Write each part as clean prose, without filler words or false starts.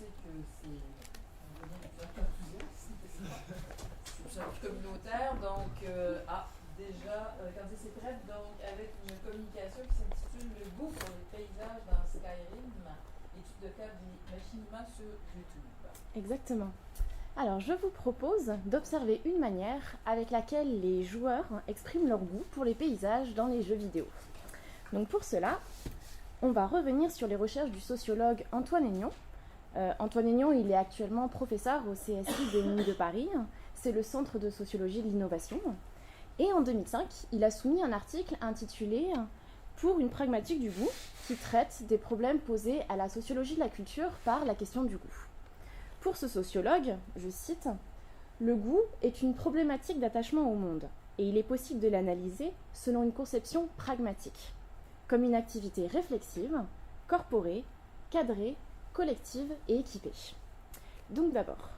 sais que c'est communautaire, donc quand c'est prêt, donc avec une communication qui s'intitule Le goût pour les paysages dans Skyrim, étude de cas des machinima sur YouTube. Exactement. Alors, je vous propose d'observer une manière avec laquelle les joueurs expriment leur goût pour les paysages dans les jeux vidéo. Donc pour cela, on va revenir sur les recherches du sociologue Antoine Aignan. Antoine Aignan, il est actuellement professeur au CSI des Mines de Paris. C'est le Centre de sociologie de l'innovation. Et en 2005, il a soumis un article intitulé « Pour une pragmatique du goût » qui traite des problèmes posés à la sociologie de la culture par la question du goût. Pour ce sociologue, je cite, « Le goût est une problématique d'attachement au monde et il est possible de l'analyser selon une conception pragmatique, comme une activité réflexive, corporée, cadrée, collective et équipée. » Donc d'abord,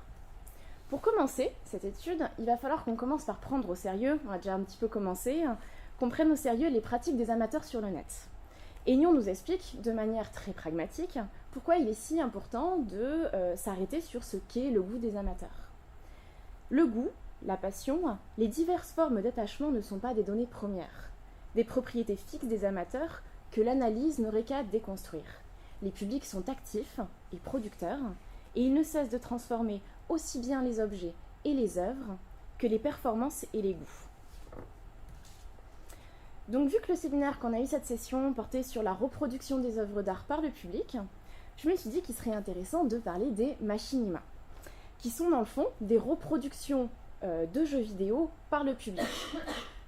pour commencer cette étude, il va falloir qu'on commence par prendre au sérieux, on a déjà un petit peu commencé, qu'on prenne au sérieux les pratiques des amateurs sur le net. Aignan nous explique de manière très pragmatique pourquoi il est si important de s'arrêter sur ce qu'est le goût des amateurs. Le goût, la passion, les diverses formes d'attachement ne sont pas des données premières, des propriétés fixes des amateurs que l'analyse n'aurait qu'à déconstruire. Les publics sont actifs et producteurs, et ils ne cessent de transformer aussi bien les objets et les œuvres que les performances et les goûts. Donc vu que le séminaire qu'on a eu cette session portait sur la reproduction des œuvres d'art par le public, je me suis dit qu'il serait intéressant de parler des machinima, qui sont dans le fond des reproductions de jeux vidéo par le public.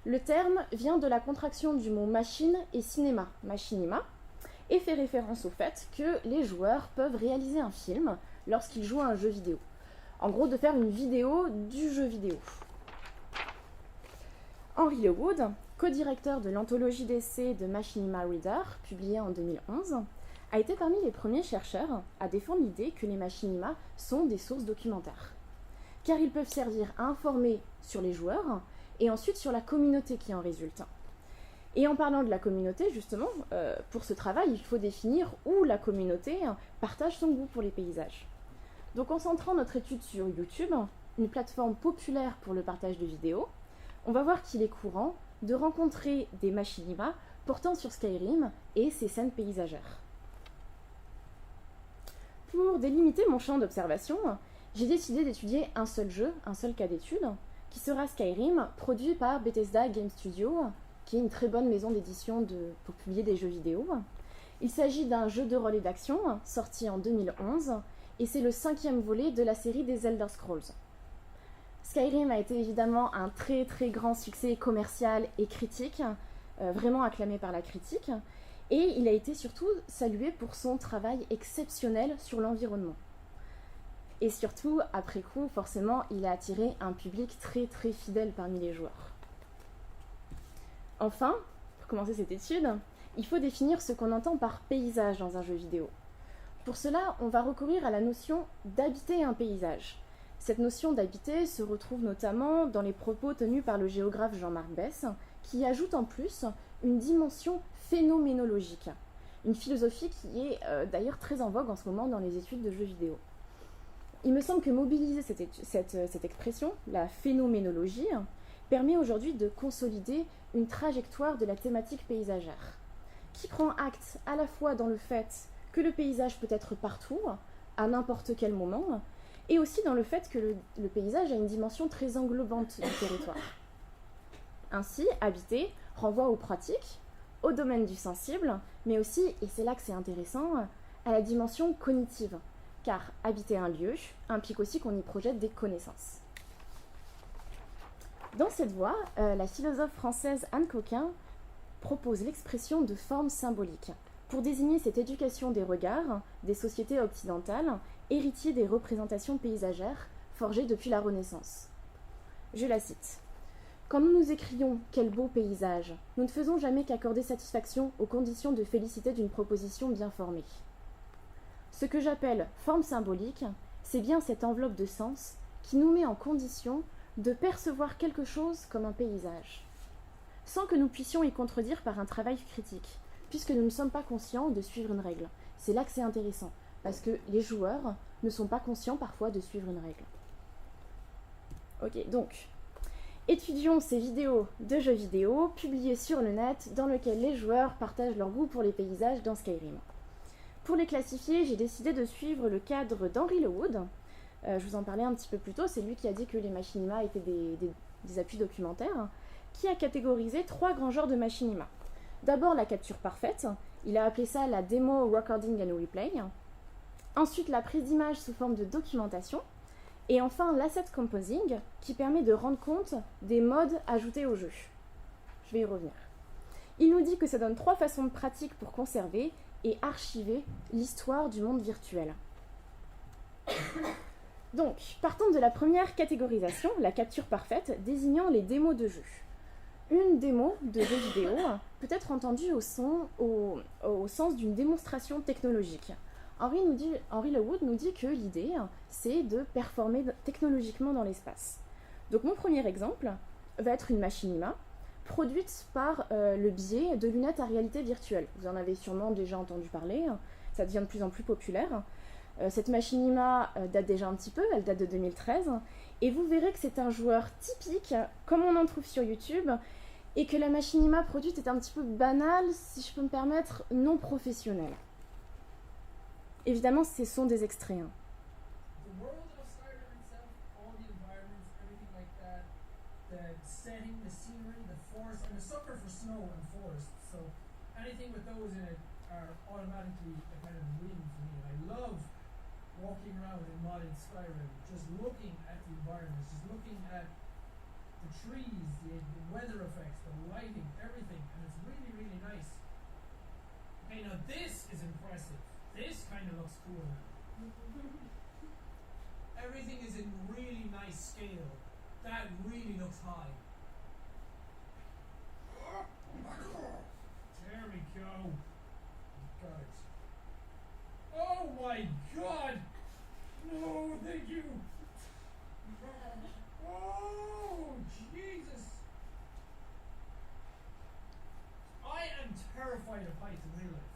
Le terme vient de la contraction du mot machine et cinéma, machinima, et fait référence au fait que les joueurs peuvent réaliser un film lorsqu'ils jouent à un jeu vidéo. En gros, de faire une vidéo du jeu vidéo. Henry Lewood, co-directeur de l'anthologie d'essais de Machinima Reader, publiée en 2011, a été parmi les premiers chercheurs à défendre l'idée que les machinima sont des sources documentaires, car ils peuvent servir à informer sur les joueurs et ensuite sur la communauté qui en résulte. Et en parlant de la communauté, justement, pour ce travail, il faut définir où la communauté partage son goût pour les paysages. Donc en centrant notre étude sur YouTube, une plateforme populaire pour le partage de vidéos, on va voir qu'il est courant de rencontrer des machinima portant sur Skyrim et ses scènes paysagères. Pour délimiter mon champ d'observation, j'ai décidé d'étudier un seul jeu, un seul cas d'étude, qui sera Skyrim, produit par Bethesda Game Studio, qui est une très bonne maison d'édition pour publier des jeux vidéo. Il s'agit d'un jeu de rôle et d'action sorti en 2011, et c'est le 5e volet de la série des Elder Scrolls. Skyrim a été évidemment un très très grand succès commercial et critique, vraiment acclamé par la critique, et il a été surtout salué pour son travail exceptionnel sur l'environnement. Et surtout, après coup, forcément, il a attiré un public très très fidèle parmi les joueurs. Enfin, pour commencer cette étude, il faut définir ce qu'on entend par paysage dans un jeu vidéo. Pour cela, on va recourir à la notion d'habiter un paysage. Cette notion d'habiter se retrouve notamment dans les propos tenus par le géographe Jean-Marc Besse, qui ajoute en plus une dimension phénoménologique, une philosophie qui est d'ailleurs très en vogue en ce moment dans les études de jeux vidéo. Il me semble que mobiliser cette expression, la phénoménologie, permet aujourd'hui de consolider une trajectoire de la thématique paysagère, qui prend acte à la fois dans le fait que le paysage peut être partout, à n'importe quel moment, et aussi dans le fait que le paysage a une dimension très englobante du territoire. Ainsi, habiter renvoie aux pratiques, au domaine du sensible, mais aussi, et c'est là que c'est intéressant, à la dimension cognitive, car habiter un lieu implique aussi qu'on y projette des connaissances. Dans cette voie, la philosophe française Anne Cocquin propose l'expression de forme symbolique pour désigner cette éducation des regards des sociétés occidentales, héritiers des représentations paysagères forgées depuis la Renaissance. Je la cite. « Quand nous nous écrions « Quel beau paysage !» nous ne faisons jamais qu'accorder satisfaction aux conditions de félicité d'une proposition bien formée. Ce que j'appelle forme symbolique, c'est bien cette enveloppe de sens qui nous met en condition de percevoir quelque chose comme un paysage, sans que nous puissions y contredire par un travail critique, puisque nous ne sommes pas conscients de suivre une règle. C'est là que c'est intéressant, parce que les joueurs ne sont pas conscients parfois de suivre une règle. Ok, donc, étudions ces vidéos de jeux vidéo publiées sur le net dans lesquelles les joueurs partagent leur goût pour les paysages dans Skyrim. Pour les classifier, j'ai décidé de suivre le cadre d'Henry Lewood. Je vous en parlais un petit peu plus tôt, c'est lui qui a dit que les machinima étaient des appuis documentaires, qui a catégorisé 3 grands genres de machinima. D'abord la capture parfaite, il a appelé ça la demo recording and replay. Ensuite la prise d'image sous forme de documentation. Et enfin l'asset composing, qui permet de rendre compte des modes ajoutés au jeu. Je vais y revenir. Il nous dit que ça donne 3 façons de pratique pour conserver et archiver l'histoire du monde virtuel. Donc, partons de la première catégorisation, la capture parfaite, désignant les démos de jeu. Une démo de jeu vidéo peut être entendue au sens d'une démonstration technologique. Henry Lewood nous dit que l'idée, c'est de performer technologiquement dans l'espace. Donc mon premier exemple va être une machinima, produite par le biais de lunettes à réalité virtuelle. Vous en avez sûrement déjà entendu parler, ça devient de plus en plus populaire. Cette machinima date déjà un petit peu, elle date de 2013, et vous verrez que c'est un joueur typique, comme on en trouve sur YouTube, et que la machinima produite est un petit peu banale, si je peux me permettre, non professionnelle. Évidemment, ce sont des extraits. The world of Skyrim itself, all the environments, everything like that, the setting, the scenery, the forest. I'm a sucker for snow and forests, so anything with those in it are automatically a kind of win for me. I love walking around in modded Skyrim, just looking at the environments, just looking at the trees, the weather effects, the lighting, everything, and it's really, really nice. Okay, now this is impressive. This kind of looks cool now. Everything is in really nice scale. That really looks high. There we go. Got it. Oh my god! No, thank you! Oh, Jesus! I am terrified of heights in real life.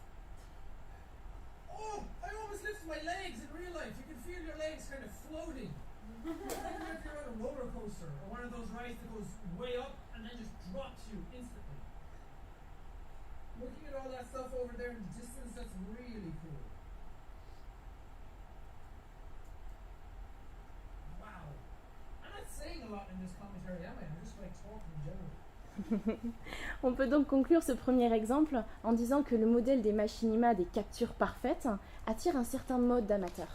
Oh, I almost lifted my legs in real life. You can feel your legs kind of floating. Even if you're on a roller coaster or one of those rides that goes way up and then just drops you instantly. Looking at all that stuff over there in the distance, that's really cool. Wow. I'm not saying a lot in this commentary, am I? I'm just like talking in general. On peut donc conclure ce premier exemple en disant que le modèle des machinima des captures parfaites attire un certain mode d'amateur.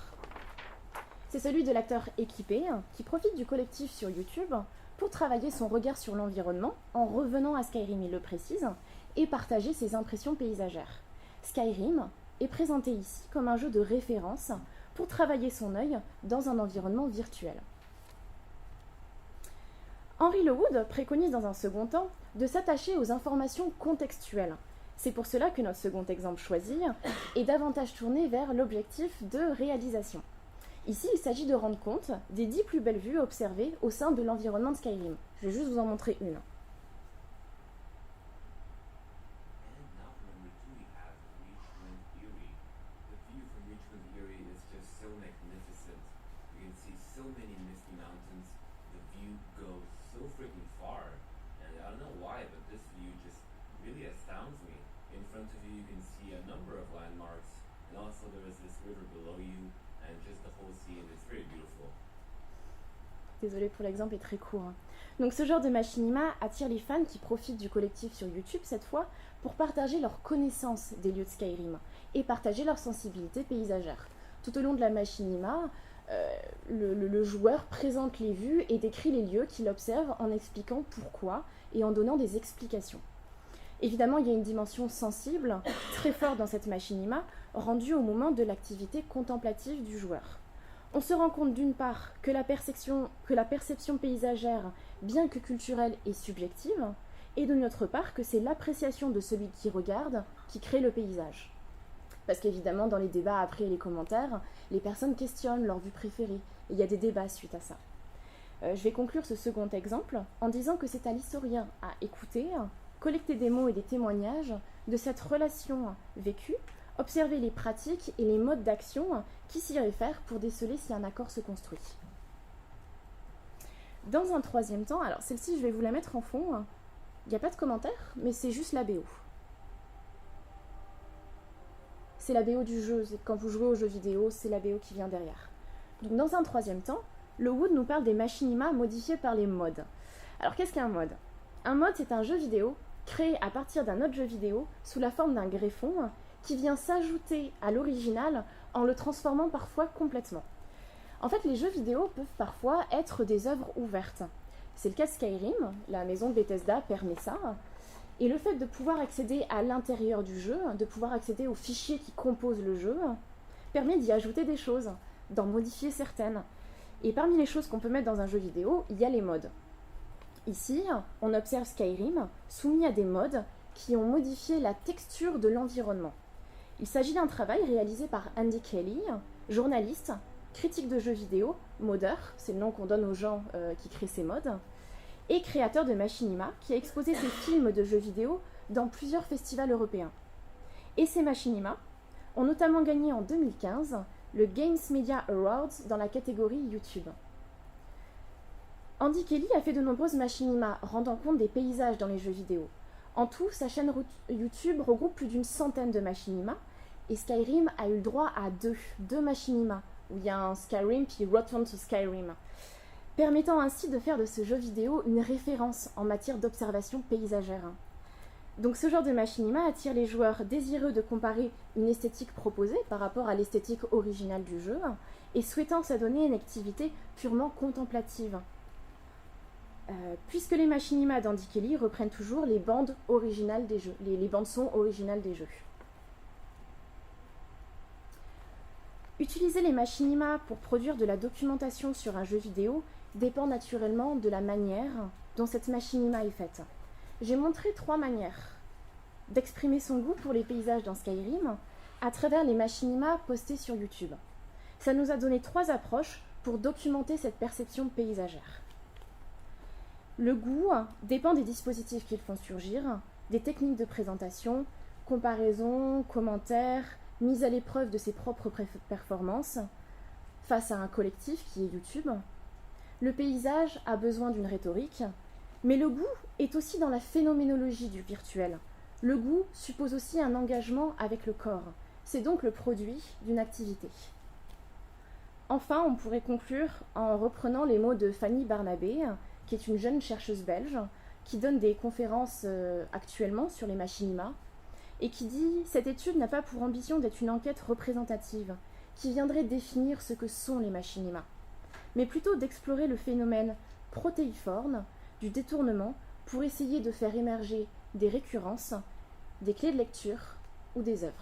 C'est celui de l'acteur équipé qui profite du collectif sur YouTube pour travailler son regard sur l'environnement en revenant à Skyrim, il le précise, et partager ses impressions paysagères. Skyrim est présenté ici comme un jeu de référence pour travailler son œil dans un environnement virtuel. Henry Lewood préconise dans un second temps de s'attacher aux informations contextuelles. C'est pour cela que notre second exemple choisi est davantage tourné vers l'objectif de réalisation. Ici, il s'agit de rendre compte des 10 plus belles vues observées au sein de l'environnement de Skyrim. Je vais juste vous en montrer une. Désolée pour l'exemple, est très court. Donc ce genre de machinima attire les fans qui profitent du collectif sur YouTube cette fois pour partager leur connaissance des lieux de Skyrim et partager leur sensibilité paysagère. Tout au long de la machinima, le joueur présente les vues et décrit les lieux qu'il observe en expliquant pourquoi et en donnant des explications. Évidemment, il y a une dimension sensible très forte dans cette machinima, rendue au moment de l'activité contemplative du joueur. On se rend compte d'une part que la perception paysagère, bien que culturelle, est subjective, et de notre part que c'est l'appréciation de celui qui regarde qui crée le paysage. Parce qu'évidemment, dans les débats après les commentaires, les personnes questionnent leur vue préférée, et il y a des débats suite à ça. Je vais conclure ce second exemple en disant que c'est à l'historien à écouter, collecter des mots et des témoignages de cette relation vécue observer les pratiques et les modes d'action qui s'y réfèrent pour déceler si un accord se construit. Dans un troisième temps, alors celle-ci je vais vous la mettre en fond, il n'y a pas de commentaire, mais c'est juste la BO. C'est la BO du jeu, quand vous jouez aux jeux vidéo, c'est la BO qui vient derrière. Donc dans un troisième temps, le Wood nous parle des machinima modifiés par les mods. Alors qu'est-ce qu'un mod? Un mod, c'est un jeu vidéo créé à partir d'un autre jeu vidéo sous la forme d'un greffon qui vient s'ajouter à l'original en le transformant parfois complètement. En fait, les jeux vidéo peuvent parfois être des œuvres ouvertes. C'est le cas de Skyrim, la maison de Bethesda permet ça. Et le fait de pouvoir accéder à l'intérieur du jeu, de pouvoir accéder aux fichiers qui composent le jeu, permet d'y ajouter des choses, d'en modifier certaines. Et parmi les choses qu'on peut mettre dans un jeu vidéo, il y a les mods. Ici, on observe Skyrim soumis à des mods qui ont modifié la texture de l'environnement. Il s'agit d'un travail réalisé par Andy Kelly, journaliste, critique de jeux vidéo, modeur, c'est le nom qu'on donne aux gens qui créent ces mods, et créateur de machinima, qui a exposé ses films de jeux vidéo dans plusieurs festivals européens. Et ces machinima ont notamment gagné en 2015 le Games Media Awards dans la catégorie YouTube. Andy Kelly a fait de nombreuses machinima rendant compte des paysages dans les jeux vidéo. En tout, sa chaîne YouTube regroupe plus d'une centaine de machinima, et Skyrim a eu le droit à deux machinima, où il y a un Skyrim puis Return to Skyrim, permettant ainsi de faire de ce jeu vidéo une référence en matière d'observation paysagère. Donc ce genre de machinima attire les joueurs désireux de comparer une esthétique proposée par rapport à l'esthétique originale du jeu et souhaitant s'adonner à une activité purement contemplative. Puisque les machinima d'Andy Kelly reprennent toujours les bandes originales des jeux, les bandes son originales des jeux. Utiliser les machinima pour produire de la documentation sur un jeu vidéo dépend naturellement de la manière dont cette machinima est faite. J'ai montré 3 manières d'exprimer son goût pour les paysages dans Skyrim à travers les machinima postés sur YouTube. Ça nous a donné 3 approches pour documenter cette perception paysagère. Le goût dépend des dispositifs qu'ils font surgir, des techniques de présentation, comparaison, commentaires, mise à l'épreuve de ses propres performances face à un collectif qui est YouTube. Le paysage a besoin d'une rhétorique, mais le goût est aussi dans la phénoménologie du virtuel. Le goût suppose aussi un engagement avec le corps. C'est donc le produit d'une activité. Enfin, on pourrait conclure en reprenant les mots de Fanny Barnabé, qui est une jeune chercheuse belge, qui donne des conférences actuellement sur les machinima, et qui dit « Cette étude n'a pas pour ambition d'être une enquête représentative, qui viendrait définir ce que sont les machinima, mais plutôt d'explorer le phénomène protéiforme du détournement pour essayer de faire émerger des récurrences, des clés de lecture ou des œuvres. »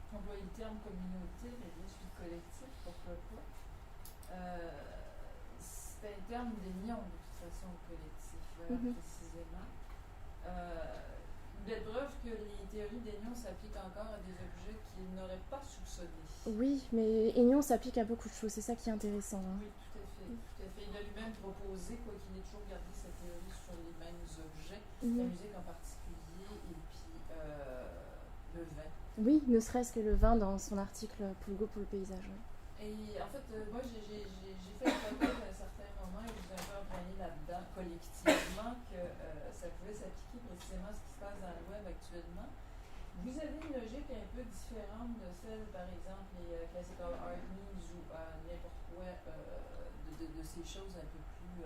Employer le terme communauté, mais bien sûr collectif, pourquoi pas. C'est un terme d'Aignon, de toute façon, collectif, précisément. Une belle preuve que les théories d'Aignon s'appliquent encore à des objets qu'il n'aurait pas soupçonnés. Oui, mais Aignon s'applique à beaucoup de choses, c'est ça qui est intéressant. Hein. Oui, tout à fait, tout à fait. Il a lui-même proposé, quoi qu'il ait toujours gardé sa théorie sur les mêmes objets, la musique en particulier, et puis le vin. Oui, ne serait-ce que le vin dans son article pour le goût pour le paysage. Oui. Et en fait, moi j'ai fait la hypothèse à un certain moment et je vous ai un peu entraîné là-dedans collectivement que ça pouvait s'appliquer précisément à ce qui se passe dans le web actuellement. Vous avez une logique un peu différente de celle, par exemple, les classical art news ou n'importe quoi de ces choses un peu plus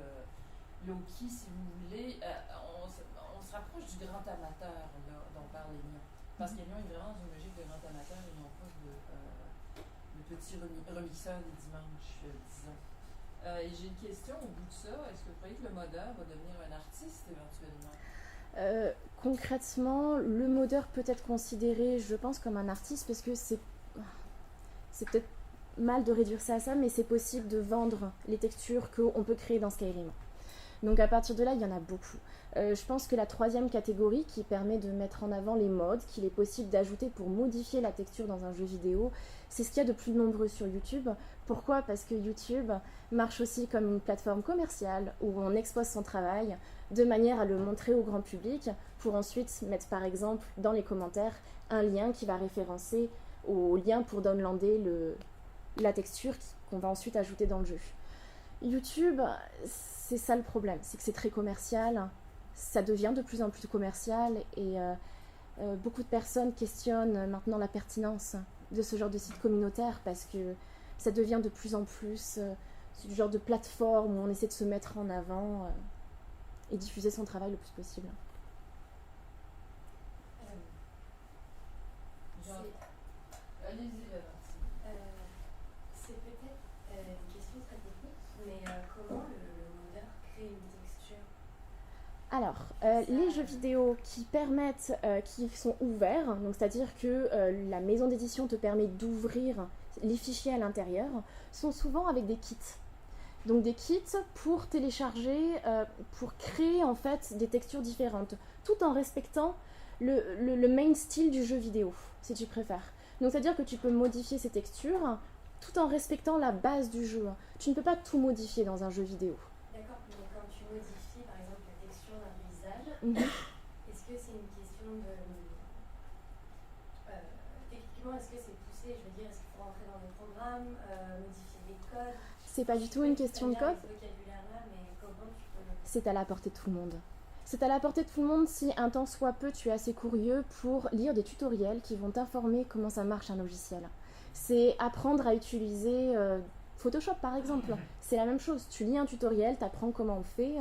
low-key, si vous voulez. On se rapproche du grand amateur là, dont parle Aignon. Parce qu'Aignon est vraiment dans une logique de grand amateur et non pas de petit remixeur des dimanches, disons. Et j'ai une question au bout de ça. Est-ce que vous croyez que le modeur va devenir un artiste éventuellement? Concrètement, le modeur peut être considéré, je pense, comme un artiste parce que c'est peut-être mal de réduire ça à ça, mais c'est possible de vendre les textures qu'on peut créer dans Skyrim. Donc à partir de là, il y en a beaucoup. Je pense que la troisième catégorie qui permet de mettre en avant les modes qu'il est possible d'ajouter pour modifier la texture dans un jeu vidéo, c'est ce qu'il y a de plus nombreux sur YouTube. Pourquoi ? Parce que YouTube marche aussi comme une plateforme commerciale où on expose son travail de manière à le montrer au grand public pour ensuite mettre par exemple dans les commentaires un lien qui va référencer au lien pour downloader la texture qu'on va ensuite ajouter dans le jeu. YouTube, c'est ça le problème, c'est que c'est très commercial, ça devient de plus en plus commercial et beaucoup de personnes questionnent maintenant la pertinence de ce genre de site communautaire parce que ça devient de plus en plus ce genre de plateforme où on essaie de se mettre en avant et diffuser son travail le plus possible. Allez-y, c'est peut-être une question très technique, mais comment le modeur crée une texture? Alors, les jeux vidéo qui permettent, qui sont ouverts, donc c'est-à-dire que la maison d'édition te permet d'ouvrir les fichiers à l'intérieur, sont souvent avec des kits. Donc des kits pour télécharger, pour créer en fait des textures différentes, tout en respectant le main style du jeu vidéo, si tu préfères. Donc c'est-à-dire que tu peux modifier ces textures tout en respectant la base du jeu. Tu ne peux pas tout modifier dans un jeu vidéo. D'accord, mais quand tu modifies par exemple la texture d'un paysage, est-ce que c'est une question de... techniquement, est-ce que c'est poussé? Je veux dire, est-ce qu'il faut rentrer dans des programmes, modifier les codes? C'est pas du tout une question de code. C'est à la portée de tout le monde. C'est à la portée de tout le monde si un temps soit peu tu es assez curieux pour lire des tutoriels qui vont t'informer comment ça marche un logiciel. C'est apprendre à utiliser Photoshop par exemple. C'est la même chose. Tu lis un tutoriel, tu apprends comment on fait.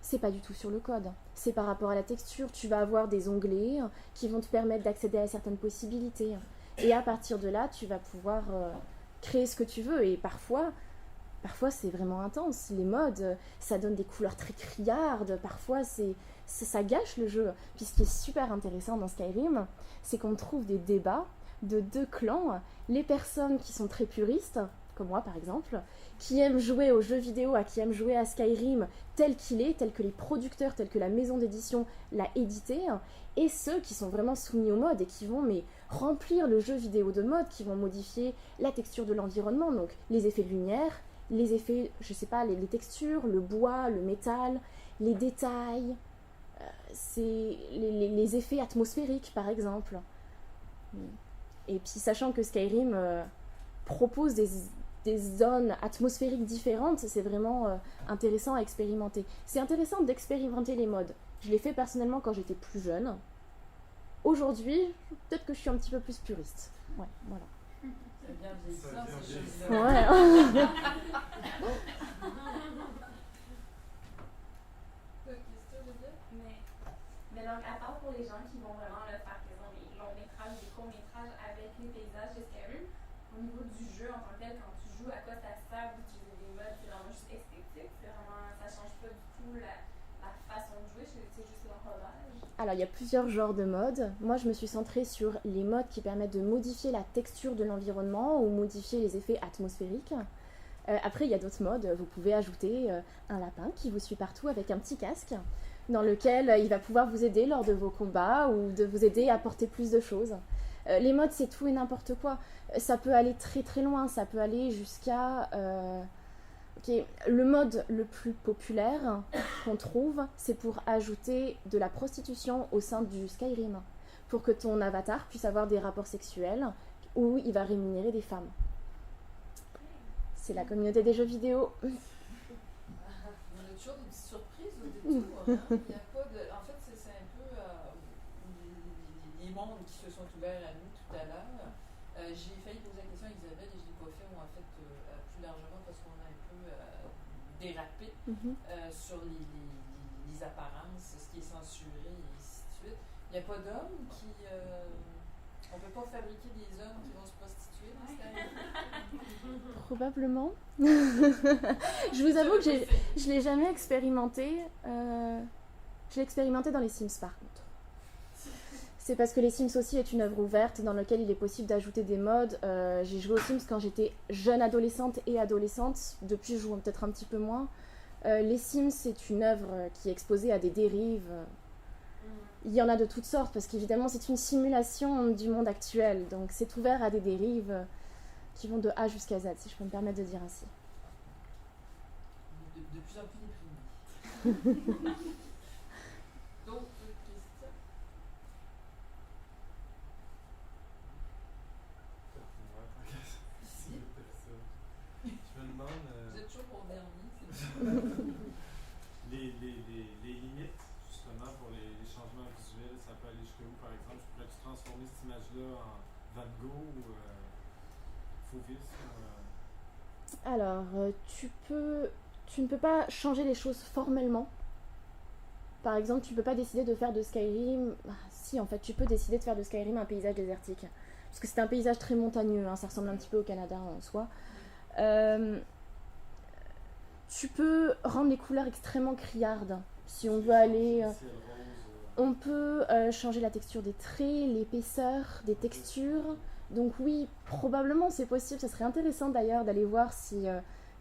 C'est pas du tout sur le code. C'est par rapport à la texture. Tu vas avoir des onglets qui vont te permettre d'accéder à certaines possibilités. Et à partir de là, tu vas pouvoir créer ce que tu veux. Et parfois c'est vraiment intense. Les modes, ça donne des couleurs très criardes. Parfois, ça gâche le jeu. Puis ce qui est super intéressant dans Skyrim, c'est qu'on trouve des débats de deux clans. Les personnes qui sont très puristes, comme moi par exemple, qui aiment jouer aux jeux vidéo, qui aiment jouer à Skyrim tel qu'il est, tel que les producteurs, tel que la maison d'édition l'a édité, et ceux qui sont vraiment soumis aux modes et qui vont remplir le jeu vidéo de modes, qui vont modifier la texture de l'environnement, donc les effets de lumière, les effets, je sais pas, les textures, le bois, le métal, les détails, c'est les effets atmosphériques par exemple. Et puis sachant que Skyrim propose des zones atmosphériques différentes, c'est vraiment intéressant à expérimenter. C'est intéressant d'expérimenter les modes. Je l'ai fait personnellement quand j'étais plus jeune. Aujourd'hui, peut-être que je suis un petit peu plus puriste. Ouais, voilà. C'est bien vieillissant, ces choses-là. Ouais. Mais donc, à part pour les gens qui vont vraiment le faire, qui ont des longs métrages, des courts métrages avec les paysages de Skyrim, au niveau du jeu en tant que tel, quand tu joues, à quoi ça sert d'utiliser des modes? C'est vraiment juste esthétique, c'est vraiment, ça change pas du tout la façon de jouer, c'est juste l'enrobage. Alors, il y a plusieurs genres de modes. Moi, je me suis centrée sur les modes qui permettent de modifier la texture de l'environnement ou modifier les effets atmosphériques. Après, il y a d'autres modes. Vous pouvez ajouter un lapin qui vous suit partout avec un petit casque dans lequel il va pouvoir vous aider lors de vos combats ou de vous aider à porter plus de choses. Les modes, c'est tout et n'importe quoi. Ça peut aller très très loin. Ça peut aller jusqu'à... Le mode le plus populaire qu'on trouve, c'est pour ajouter de la prostitution au sein du Skyrim, pour que ton avatar puisse avoir des rapports sexuels où il va rémunérer des femmes. C'est la communauté des jeux vidéo. On a toujours des petites surprises au détour. Hein. Il y a pas de... En fait, c'est un peu les mondes qui se sont ouverts à nous tout à l'heure. J'ai failli poser la question à Isabelle et je ne l'ai pas fait, ou en fait plus largement parce qu'on a un peu dérapé sur les apparences, ce qui est censuré et ainsi de suite. Il n'y a pas d'hommes qui... on ne peut pas fabriquer des hommes qui vont se prostituer dans ce Probablement. Je vous avoue que je ne l'ai jamais expérimenté. Je l'ai expérimenté dans les Sims par contre. C'est parce que les Sims aussi est une œuvre ouverte dans laquelle il est possible d'ajouter des modes. J'ai joué aux Sims quand j'étais jeune adolescente et adolescente. Depuis, je joue peut-être un petit peu moins. Les Sims, c'est une œuvre qui est exposée à des dérives. Il y en a de toutes sortes, parce qu'évidemment, c'est une simulation du monde actuel. Donc, c'est ouvert à des dérives qui vont de A jusqu'à Z, si je peux me permettre de dire ainsi. De plus en plus déprimé. D'autres questions? Je me demande Vous êtes toujours au dernier, c'est les limites, justement, pour les changements visuels, ça peut aller jusqu'où, par exemple? Pourrais-tu transformer cette image-là en Van Gogh ou Fauvisme? Alors, tu ne peux pas changer les choses formellement. Par exemple, tu ne peux pas décider de faire de Skyrim... si, en fait, tu peux décider de faire de Skyrim un paysage désertique. Parce que c'est un paysage très montagneux, hein, ça ressemble un petit peu au Canada en soi. Tu peux rendre les couleurs extrêmement criardes, si on veut aller... On peut changer la texture des traits, l'épaisseur des textures. Donc oui, probablement c'est possible. Ça serait intéressant d'ailleurs d'aller voir si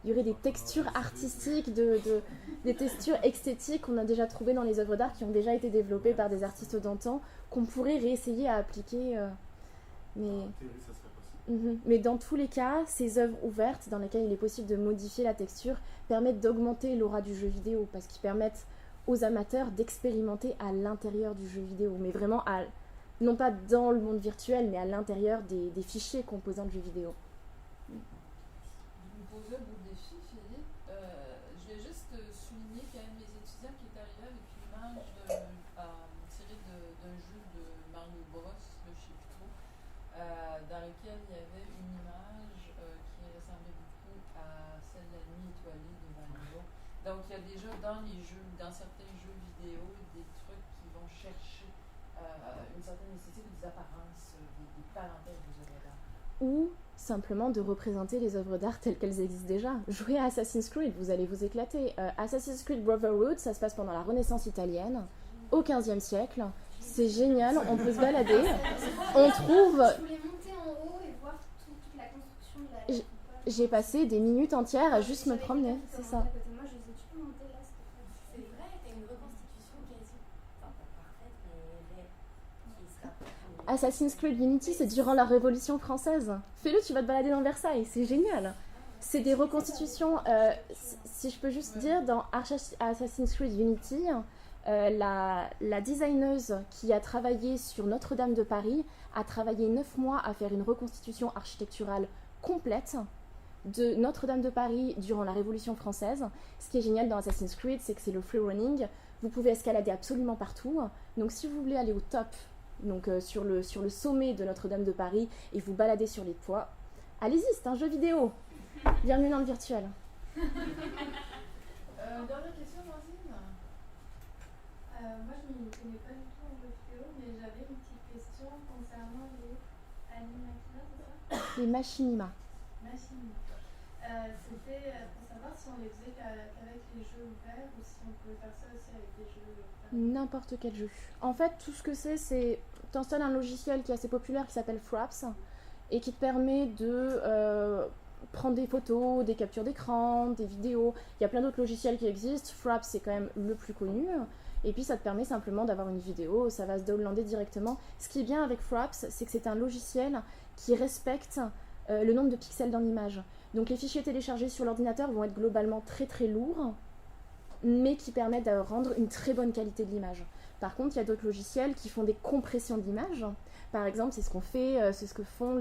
il y aurait des textures artistiques, des textures esthétiques qu'on a déjà trouvées dans les œuvres d'art qui ont déjà été développées par des artistes d'antan, qu'on pourrait réessayer à appliquer. Mais... En théorie, ça serait possible. Mais dans tous les cas, ces œuvres ouvertes dans lesquelles il est possible de modifier la texture permettent d'augmenter l'aura du jeu vidéo parce qu'ils permettent aux amateurs d'expérimenter à l'intérieur du jeu vidéo, mais vraiment non pas dans le monde virtuel, mais à l'intérieur des fichiers composant le jeu vidéo. Vous me posez un beau défi, Philippe. Je vais juste souligner qu'il y a un de mes étudiants qui est arrivé avec une image tirée d'un jeu de Mario Bros, je ne sais plus trop, dans lequel il y avait une image qui ressemblait beaucoup à celle de la nuit étoilée de Mario. Donc il y a déjà dans les jeux, dans certains jeux vidéo, des trucs qui vont chercher une certaine esthétique, des apparences, des parenthèses des œuvres d'art. Ou simplement de représenter les œuvres d'art telles qu'elles existent déjà. Jouez à Assassin's Creed, vous allez vous éclater. Assassin's Creed Brotherhood, ça se passe pendant la Renaissance italienne, au XVe siècle. C'est génial, on peut se balader. On trouve... Je voulais monter en haut et voir toute la construction de la coupole. J'ai passé des minutes entières à juste me promener, c'est ça. Moi, je disais, tu peux monter là, s'il te plaît. C'est vrai, t'as une reconstitution quasi, enfin pas parfaite, mais qui se rapproche. Assassin's Creed Unity, c'est durant la Révolution française. Fais-le, tu vas te balader dans Versailles, c'est génial. C'est des reconstitutions, si je peux juste dire, dans Assassin's Creed Unity, la designeuse qui a travaillé sur Notre-Dame de Paris a travaillé 9 mois à faire une reconstitution architecturale complète de Notre-Dame de Paris durant la Révolution française. Ce qui est génial dans Assassin's Creed, c'est que c'est le free running. Vous pouvez escalader absolument partout. Donc si vous voulez aller au top, donc sur le sommet de Notre-Dame de Paris et vous balader sur les toits, allez-y, c'est un jeu vidéo. Bienvenue dans le virtuel. Dernière question, Francine. Moi, je ne m'y connais pas du tout en jeu vidéo, mais j'avais une petite question concernant les animaquina, c'est ça? Les machinima. Machinima. C'était pour savoir si on les faisait qu'avec les jeux ouverts ou si on pouvait faire ça aussi avec des jeux fermés. N'importe quel jeu. En fait, tout ce que c'est t'installes un logiciel qui est assez populaire qui s'appelle Fraps et qui te permet de prendre des photos, des captures d'écran, des vidéos. Il y a plein d'autres logiciels qui existent. Fraps, c'est quand même le plus connu. Et puis, ça te permet simplement d'avoir une vidéo. Ça va se downloader directement. Ce qui est bien avec Fraps, c'est que c'est un logiciel qui respecte le nombre de pixels dans l'image. Donc, les fichiers téléchargés sur l'ordinateur vont être globalement très très lourds, mais qui permettent de rendre une très bonne qualité de l'image. Par contre, il y a d'autres logiciels qui font des compressions d'image. Par exemple, c'est ce qu'on fait, c'est ce que font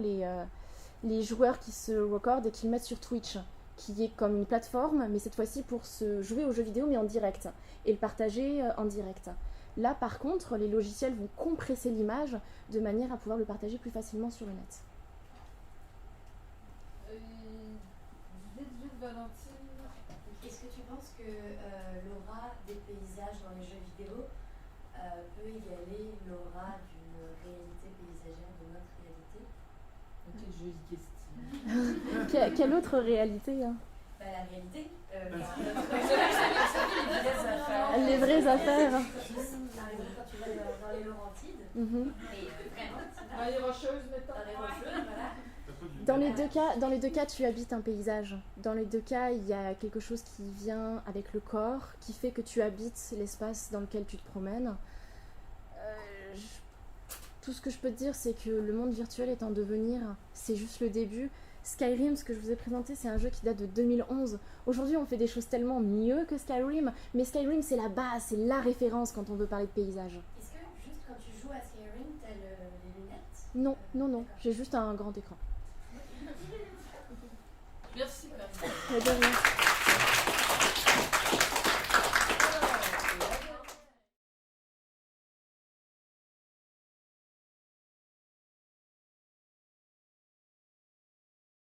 les joueurs qui se recordent et qui le mettent sur Twitch, qui est comme une plateforme, mais cette fois-ci pour se jouer aux jeux vidéo, mais en direct, et le partager en direct. Là, par contre, les logiciels vont compresser l'image de manière à pouvoir le partager plus facilement sur le net. Vite, Valentine. Est-ce que tu penses que l'aura des paysages dans les jeux vidéo peut égaler l'aura d'une réalité paysagère de notre réalité? Quelle jolie question. Quelle autre réalité hein? La réalité. Les vraies affaires. Par exemple, quand tu vas dans les Laurentides, et vraiment, Dans les Rocheuses, mettons. dans les Rocheuses, voilà. Dans les deux cas, tu habites un paysage. Dans les deux cas, il y a quelque chose qui vient avec le corps, qui fait que tu habites l'espace dans lequel tu te promènes. Tout ce que je peux te dire, c'est que le monde virtuel est en devenir. C'est juste le début. Skyrim, ce que je vous ai présenté, c'est un jeu qui date de 2011. Aujourd'hui, on fait des choses tellement mieux que Skyrim, mais Skyrim, c'est la base, c'est la référence quand on veut parler de paysage. Est-ce que juste quand tu joues à Skyrim, t'as les lunettes? Non, j'ai juste un grand écran. Merci, Pam. De rien.